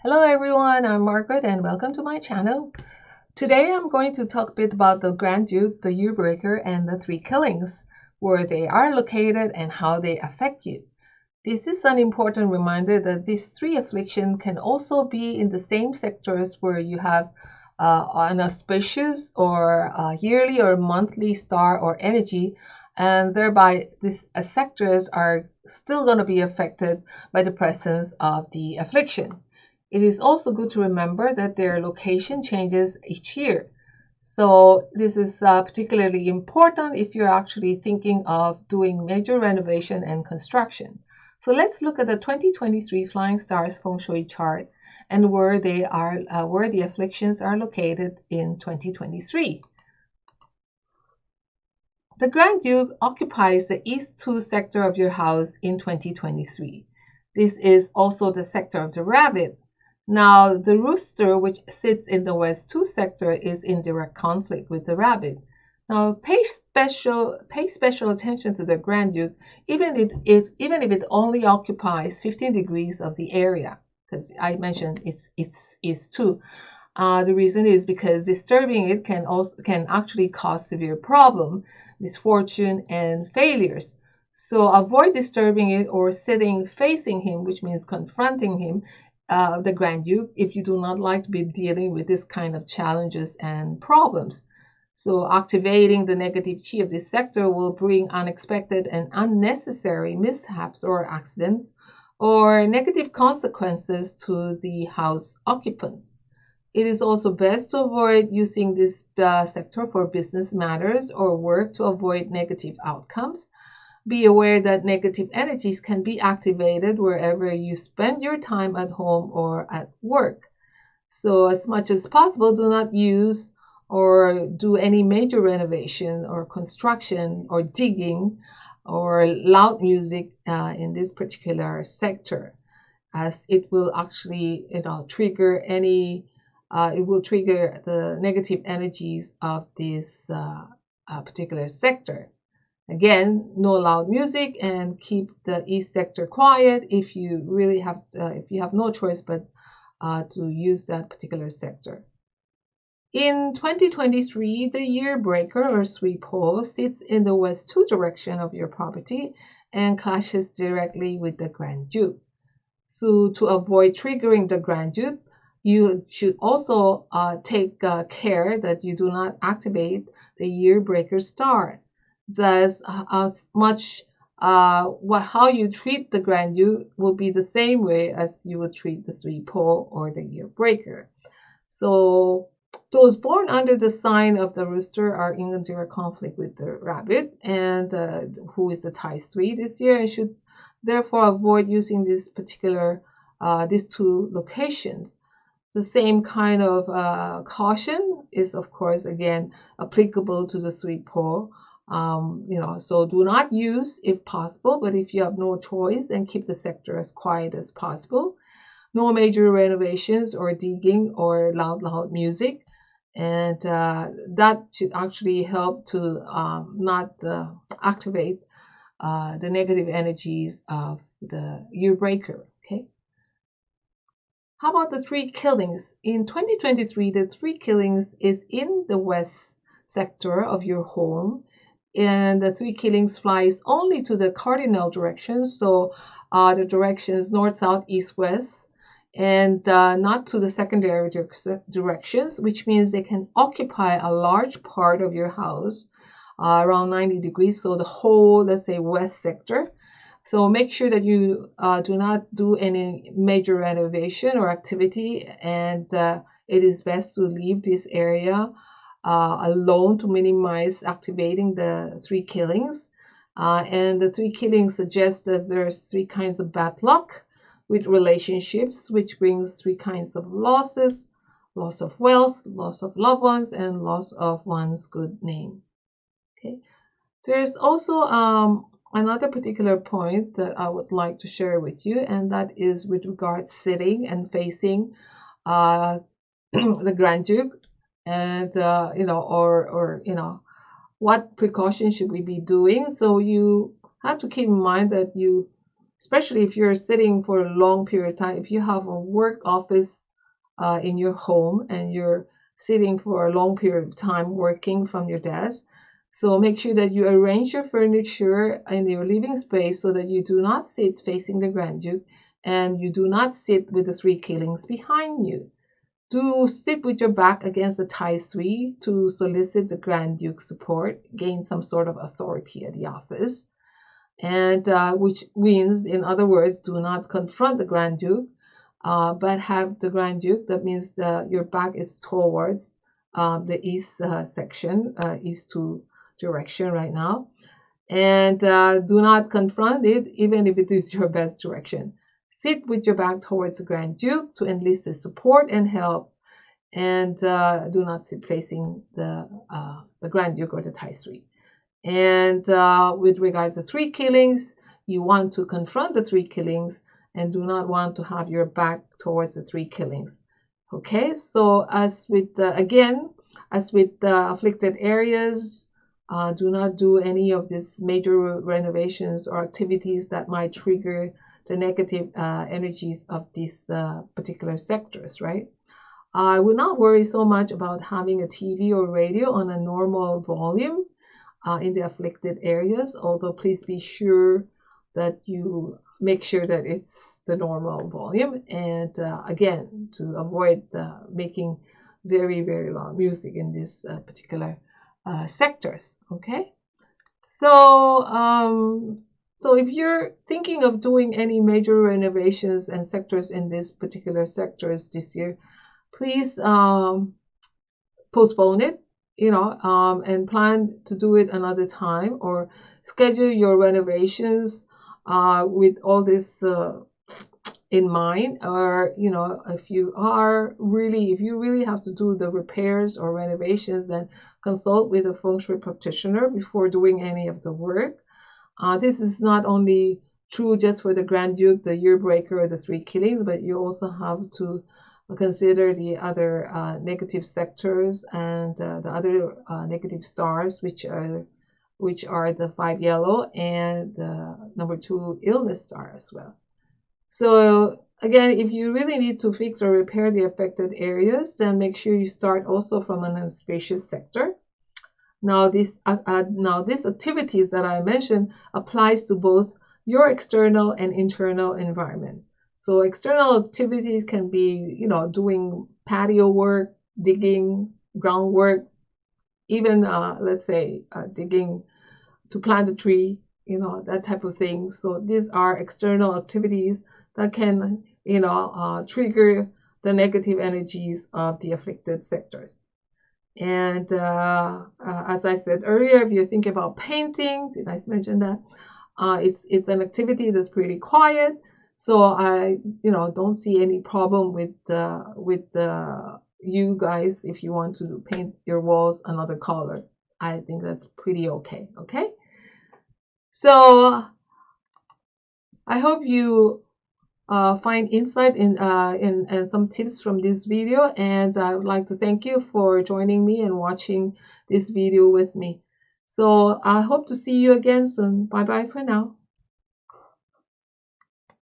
Hello everyone, I'm Margaret and welcome to my channel. Today I'm going to talk a bit about the Grand Duke, the Year Breaker, and the three killings, where they are located and how they affect you. This is an important reminder that these three afflictions can also be in the same sectors where you have an auspicious or yearly or monthly star or energy, and thereby these sectors are still going to be affected by the presence of the affliction. It is also good to remember that their location changes each year. So this is particularly important if you're actually thinking of doing major renovation and construction. So let's look at the 2023 Flying Stars Feng Shui chart and where the afflictions are located in 2023. The Grand Duke occupies the East 2 sector of your house in 2023. This is also the sector of the rabbit. Now, the rooster, which sits in the West 2 sector, is in direct conflict with the rabbit. Now, pay special attention to the Grand Duke, even if it only occupies 15 degrees of the area, because I mentioned it's 2. The reason is because disturbing it can actually cause severe problem, misfortune, and failures. So avoid disturbing it or sitting facing him, which means confronting him, the Grand Duke, if you do not like to be dealing with this kind of challenges and problems. So activating the negative chi of this sector will bring unexpected and unnecessary mishaps or accidents or negative consequences to the house occupants. It is also best to avoid using this sector for business matters or work to avoid negative outcomes. Be aware that negative energies can be activated wherever you spend your time at home or at work. So as much as possible, do not use or do any major renovation or construction or digging or loud music in this particular sector, as it will actually trigger the negative energies of this particular sector. Again, no loud music and keep the east sector quiet if you really have no choice but to use that particular sector. In 2023, the year breaker or sweep hole sits in the west 2 direction of your property and clashes directly with the Grand Duke. So to avoid triggering the Grand Duke, you should also take care that you do not activate the year breaker star. Thus, how you treat the Grand Duke will be the same way as you would treat the sweep hole or the year breaker. So those born under the sign of the rooster are in direct conflict with the rabbit, and who is the tie 3 this year, and should therefore avoid using these two locations. The same kind of caution is, of course, again applicable to the sweep hole. So do not use if possible, but if you have no choice, then keep the sector as quiet as possible. No major renovations or digging or loud music, and that should actually help to not activate the negative energies of the year breaker. Okay. How about the three killings? In 2023, the three killings is in the west sector of your home, and the three killings flies only to the cardinal directions, so the directions north, south, east, west, and not to the secondary directions, which means they can occupy a large part of your house, around 90 degrees, so the whole, let's say, west sector. So make sure that you do not do any major renovation or activity, and it is best to leave this area alone to minimize activating the three killings. And the three killings suggest that there's three kinds of bad luck with relationships, which brings three kinds of losses: loss of wealth, loss of loved ones, and loss of one's good name. Okay. There's also another particular point that I would like to share with you, and that is with regards sitting and facing the Grand Duke, and what precautions should we be doing. So you have to keep in mind that you especially if you're sitting for a long period of time. If you have a work office in your home and you're sitting for a long period of time working from your desk, so make sure that you arrange your furniture in your living space so that you do not sit facing the Grand Duke and you do not sit with the 3 killings behind you. Do sit with your back against the Tai Sui to solicit the Grand Duke's support, gain some sort of authority at the office, and which means, in other words, do not confront the Grand Duke, but have the Grand Duke. That means your back is towards the east section, east to direction right now, and do not confront it, even if it is your best direction. Sit with your back towards the Grand Duke to enlist his support and help, and do not sit facing the Grand Duke or the Tai Sui. And with regards to 3 killings, you want to confront the 3 killings and do not want to have your back towards the 3 killings. Okay, so as with the afflicted areas, do not do any of these major renovations or activities that might trigger the negative energies of these particular sectors, right? I would not worry so much about having a TV or radio on a normal volume in the afflicted areas, although please be sure that you make sure that it's the normal volume, and again, to avoid making very, very loud music in these particular sectors. Okay, so if you're thinking of doing any major renovations and sectors in these particular sectors this year, please postpone it, and plan to do it another time, or schedule your renovations with all this in mind. Or if you really have to do the repairs or renovations, then consult with a Feng Shui practitioner before doing any of the work. This is not only true just for the Grand Duke, the Year Breaker, or the 3 killings, but you also have to consider the other negative sectors and the other negative stars, which are the 5 yellow and number 2 illness star as well. So again, if you really need to fix or repair the affected areas, then make sure you start also from an auspicious sector. Now these activities that I mentioned applies to both your external and internal environment. So external activities can be, doing patio work, digging, groundwork, even let's say digging to plant a tree, that type of thing. So these are external activities that can, trigger the negative energies of the afflicted sectors. And as I said earlier, if you're thinking about painting, did I mention that? It's an activity that's pretty quiet. So I, don't see any problem with you guys if you want to paint your walls another color. I think that's pretty okay. Okay. So I hope you find insight and some tips from this video, and I would like to thank you for joining me and watching this video with me. So I hope to see you again soon. Bye bye for now.